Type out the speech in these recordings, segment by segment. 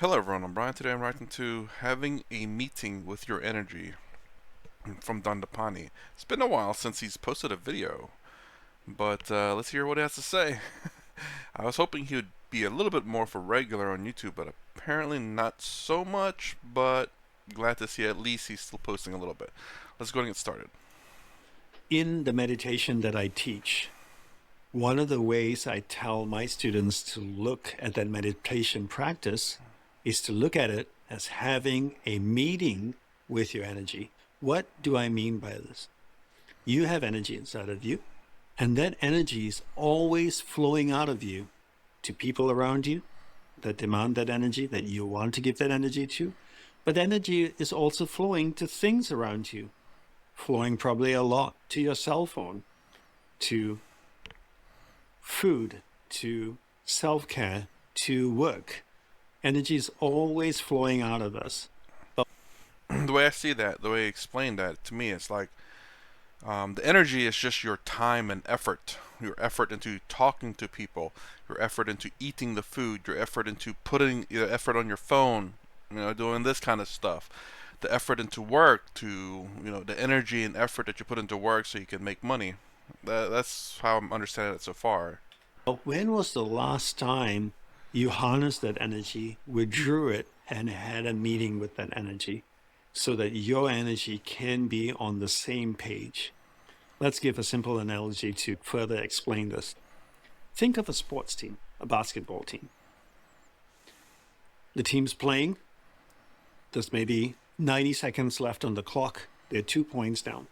Hello everyone, I'm Brian. Today I'm writing to having a meeting with your energy from Dandapani. It's been a while since he's posted a video, but let's hear what he has to say. I was hoping he would be a little bit more for regular on YouTube, but apparently not so much, but glad to see at least he's still posting a little bit. Let's go and get started. In the meditation that I teach, one of the ways I tell my students to look at that meditation practice is to look at it as having a meeting with your energy. What do I mean by this? You have energy inside of you, and that energy is always flowing out of you to people around you that demand that energy, that you want to give that energy to. But energy is also flowing to things around you, flowing probably a lot to your cell phone, to food, to self-care, to work. Energy is always flowing out of us. The way I see that, the way he explained that to me, it's like the energy is just your time and effort. Your effort into talking to people, your effort into eating the food, your effort into putting your effort on your phone, doing this kind of stuff. The effort into work, the energy and effort that you put into work so you can make money. That's how I'm understanding it so far. But when was the last time you harnessed that energy, withdrew it, and had a meeting with that energy so that your energy can be on the same page? Let's give a simple analogy to further explain this. Think of a sports team, a basketball team. The team's playing. There's maybe 90 seconds left on the clock. They're 2 points down.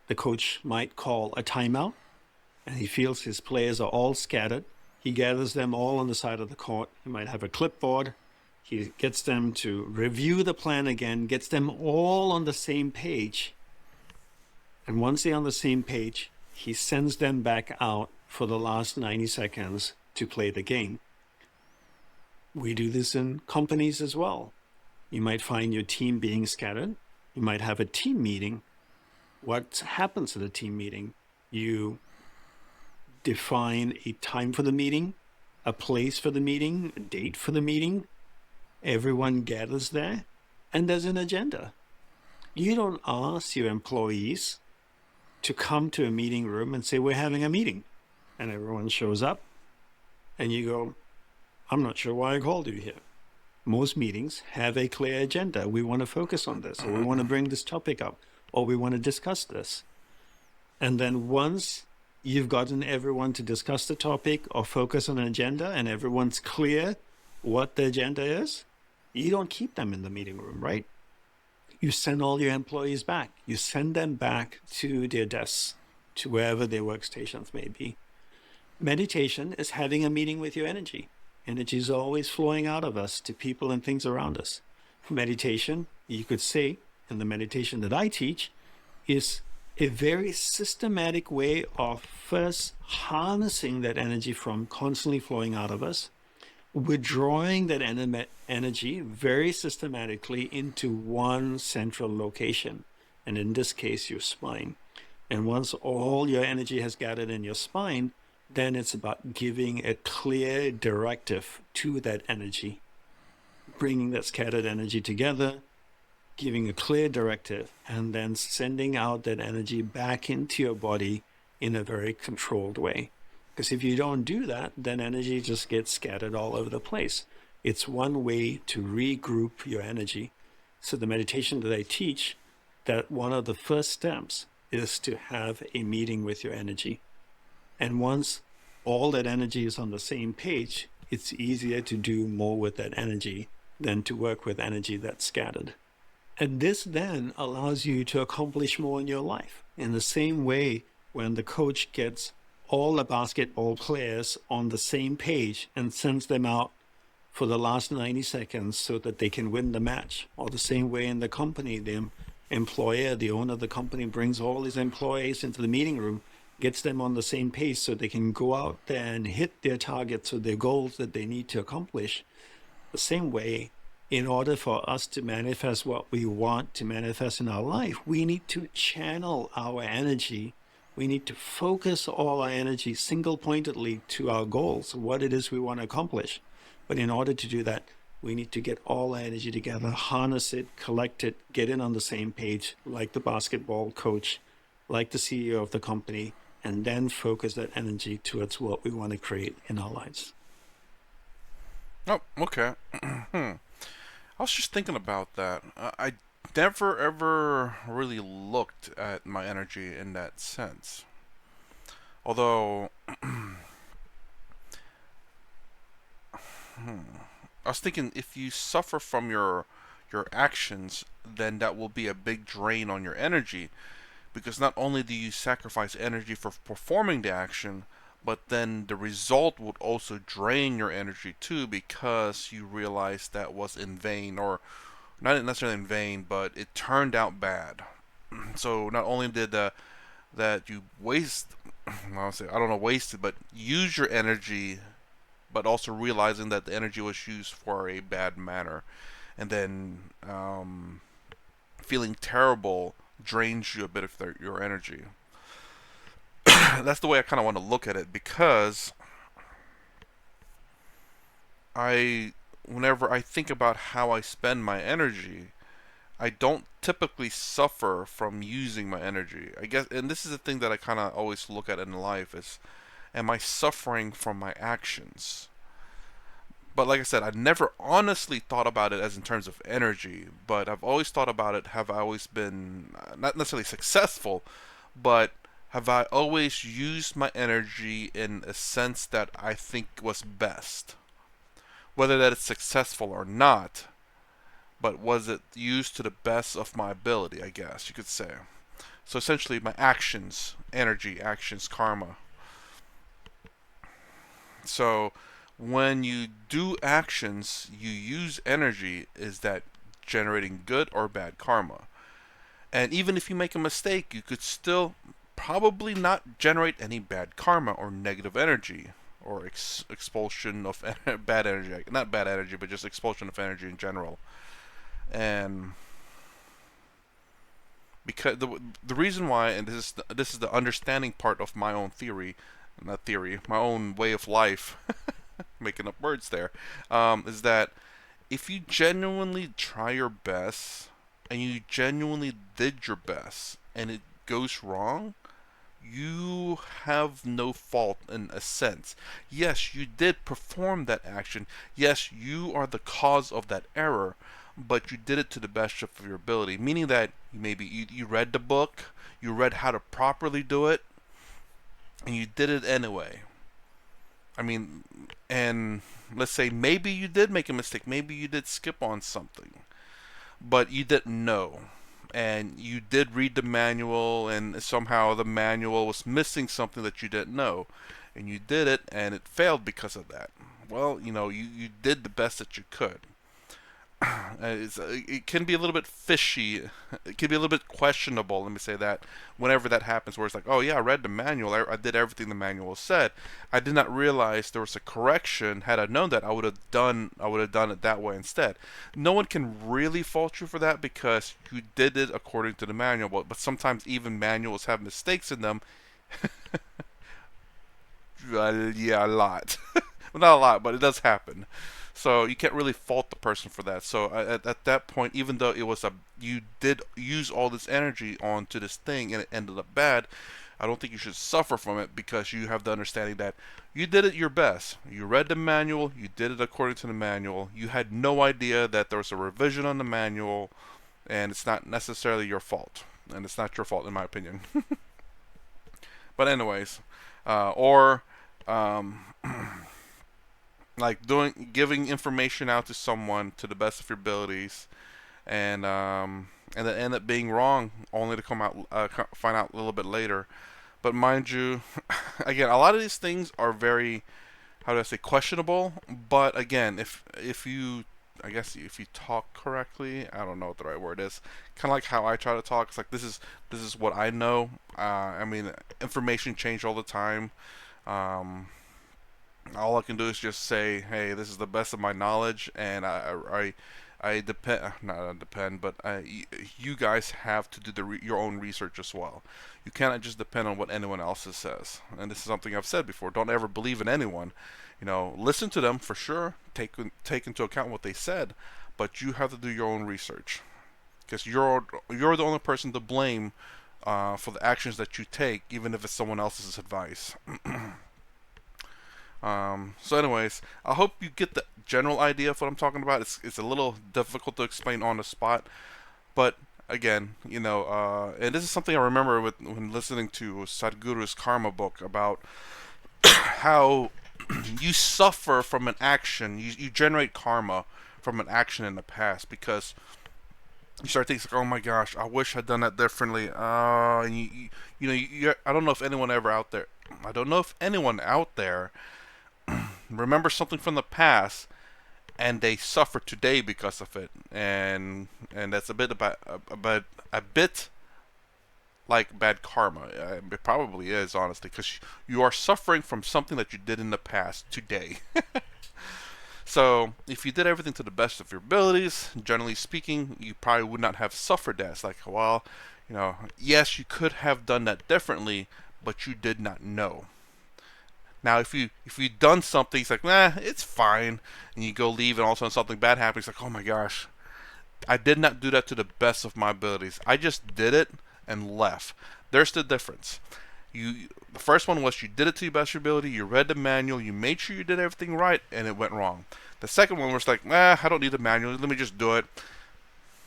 The coach might call a timeout, and he feels his players are all scattered. He gathers them all on the side of the court. He might have a clipboard. He gets them to review the plan again, gets them all on the same page. And once they're on the same page, he sends them back out for the last 90 seconds to play the game. We do this in companies as well. You might find your team being scattered. You might have a team meeting. What happens at a team meeting? You define a time for the meeting, a place for the meeting, a date for the meeting. Everyone gathers there, and there's an agenda. You don't ask your employees to come to a meeting room and say, we're having a meeting. And everyone shows up, and you go, I'm not sure why I called you here. Most meetings have a clear agenda. We want to focus on this, or we want to bring this topic up, or we want to discuss this. And then once you've gotten everyone to discuss the topic or focus on an agenda and everyone's clear what the agenda is, you don't keep them in the meeting room, right? You send all your employees back. You send them back to their desks, to wherever their workstations may be. Meditation is having a meeting with your energy. Energy is always flowing out of us to people and things around us. Meditation, you could say, and the meditation that I teach, is a very systematic way of first harnessing that energy from constantly flowing out of us, withdrawing that energy very systematically into one central location, and in this case, your spine. And once all your energy has gathered in your spine, then it's about giving a clear directive to that energy, bringing that scattered energy together, giving a clear directive, and then sending out that energy back into your body in a very controlled way. Because if you don't do that, then energy just gets scattered all over the place. It's one way to regroup your energy. So the meditation that I teach, that one of the first steps is to have a meeting with your energy. And once all that energy is on the same page, it's easier to do more with that energy than to work with energy that's scattered. And this then allows you to accomplish more in your life. In the same way, when the coach gets all the basketball players on the same page and sends them out for the last 90 seconds so that they can win the match, or the same way in the company, the employer, the owner of the company brings all his employees into the meeting room, gets them on the same pace so they can go out there and hit their targets or their goals that they need to accomplish. The same way, in order for us to manifest what we want to manifest in our life, we need to channel our energy. We need to focus all our energy single-pointedly to our goals, what it is we want to accomplish. But in order to do that, We need to get all energy together, harness it, collect it, get in on the same page, like the basketball coach, like the CEO of the company, and then focus that energy towards what we want to create in our lives. Oh, okay. I was just thinking about that. I never ever really looked at my energy in that sense. Although, I was thinking if you suffer from your actions, then that will be a big drain on your energy because not only do you sacrifice energy for performing the action, but then the result would also drain your energy too because you realize that was in vain or not necessarily in vain, but it turned out bad. So not only did that you waste, I don't know, wasted, but use your energy, but also realizing that the energy was used for a bad manner, and then feeling terrible drains you a bit of your energy. That's the way I kind of want to look at it because I, whenever I think about how I spend my energy, I don't typically suffer from using my energy. I guess, and this is the thing that I kind of always look at in life is, am I suffering from my actions? But like I said, I never honestly thought about it as in terms of energy, but I've always thought about it. Have I always been not necessarily successful, but have I always used my energy in a sense that I think was best? Whether that is successful or not, but was it used to the best of my ability, I guess you could say. So essentially, my actions, energy, actions, karma. So when you do actions, you use energy, is that generating good or bad karma? And even if you make a mistake, you could still probably not generate any bad karma or negative energy or expulsion of bad energy. Not bad energy, but just expulsion of energy in general. And because the reason why, and this is the understanding part of my own theory, not theory, my own way of life, making up words there, is that if you genuinely try your best and you genuinely did your best and it goes wrong, you have no fault in a sense. Yes, you did perform that action. Yes, you are the cause of that error, but you did it to the best of your ability. Meaning that maybe you read the book, you read how to properly do it, and you did it anyway. I mean, and let's say maybe you did make a mistake, maybe you did skip on something, but you didn't know. And you did read the manual, and somehow the manual was missing something that you didn't know. And you did it, and it failed because of that. Well, you did the best that you could. It can be a little bit fishy. It can be a little bit questionable. Let me say that whenever that happens, where it's like, oh yeah, I read the manual. I did everything the manual said. I did not realize there was a correction. Had I known that, I would have done it that way instead. No one can really fault you for that because you did it according to the manual. But sometimes even manuals have mistakes in them. Yeah, a lot. Well, not a lot, but it does happen. So you can't really fault the person for that. So at that point, even though it was you did use all this energy onto this thing and it ended up bad, I don't think you should suffer from it because you have the understanding that you did it your best. You read the manual, you did it according to the manual. You had no idea that there was a revision on the manual, and it's not necessarily your fault. And it's not your fault, in my opinion. But anyways, or um, like giving information out to someone to the best of your abilities, and then end up being wrong, only to come out find out a little bit later. But mind you, again, a lot of these things are very, how do I say, questionable. But again, if you, I guess if you talk correctly, I don't know what the right word is. Kind of like how I try to talk. It's like this is what I know. I mean, information change all the time. Um, all I can do is just say, hey, this is the best of my knowledge, and I depend, not depend, but you guys have to do your own research as well. You cannot just depend on what anyone else says. And this is something I've said before. Don't ever believe in anyone. Listen to them for sure. Take into account what they said, but you have to do your own research because you're the only person to blame for the actions that you take, even if it's someone else's advice. So, anyways, I hope you get the general idea of what I'm talking about. It's a little difficult to explain on the spot, but again, and this is something I remember when listening to Sadhguru's Karma book about how you suffer from an action, you generate karma from an action in the past because you start thinking like, oh my gosh, I wish I'd done that differently. And I don't know if anyone ever out there, I don't know if anyone out there remembers something from the past and they suffer today because of it, and that's a bit about a bit like bad karma. It probably is, honestly, because you are suffering from something that you did in the past today. So, if you did everything to the best of your abilities, generally speaking, you probably would not have suffered that. It's like, well, yes, you could have done that differently, but you did not know. Now, if you've done something, it's like, nah, it's fine, and you go leave, and all of a sudden something bad happens. It's like, oh my gosh, I did not do that to the best of my abilities. I just did it and left. There's the difference. The first one was you did it to your best of your ability. You read the manual. You made sure you did everything right, and it went wrong. The second one was like, I don't need the manual. Let me just do it.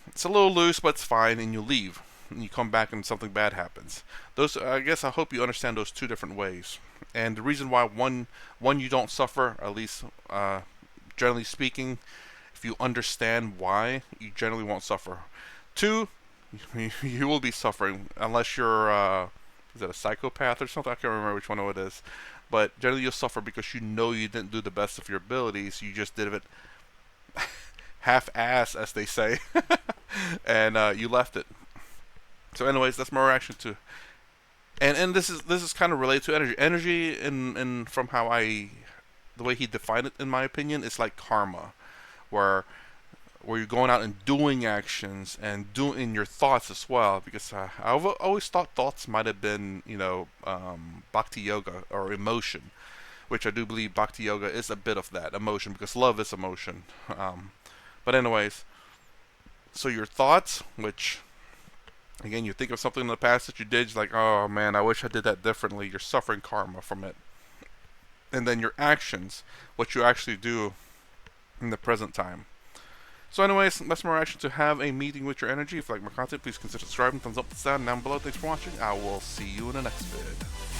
It's a little loose, but it's fine, and you leave. And you come back and something bad happens. I guess I hope you understand those two different ways. And the reason why one you don't suffer, at least generally speaking, if you understand why, you generally won't suffer. Two, you will be suffering unless you're is it a psychopath or something? I can't remember which one it is. But generally you'll suffer because you know you didn't do the best of your abilities. You just did it half-ass, as they say, and you left it. So, anyways, that's my reaction to. And this is kind of related to energy. Energy, in from how the way he defined it, in my opinion, is like karma, where you're going out and doing actions and doing your thoughts as well. Because I've always thought thoughts might have been, bhakti yoga or emotion, which I do believe bhakti yoga is a bit of that emotion because love is emotion. But anyways, so your thoughts, which again you think of something in the past that you did, you're like, oh man, I wish I did that differently. You're suffering karma from it. And then your actions, what you actually do in the present time. So anyways, that's my reaction to have a meeting with your energy. If you like my content, please consider subscribing, thumbs up, thumbs down, down below. Thanks for watching. I will see you in the next vid.